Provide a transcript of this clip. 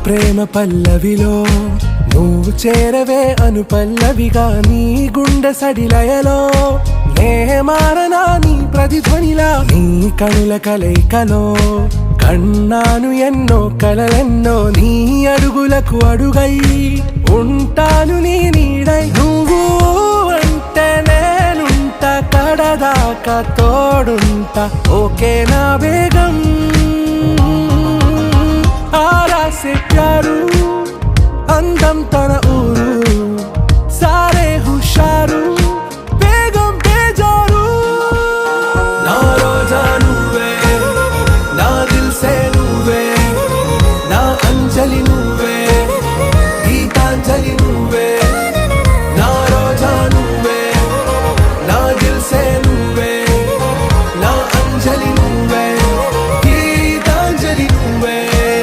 ప్రేమ పల్లవిలో నువ్వు చేరవే అను పల్లవిగా నీ గుండె సడిలయలో నే మారనా నీ ప్రతిధ్వనిలా నీ కనుల కలయికలో కన్నాను ఎన్నో కలలెన్నో నీ అడుగులకు అడుగై ఉంటాను నీ నీడై నువ్వు అంటే నేనుంట కడదాకా తోడుంటా ఓకే నా బేగం ఆరా से प्यारू అందం తన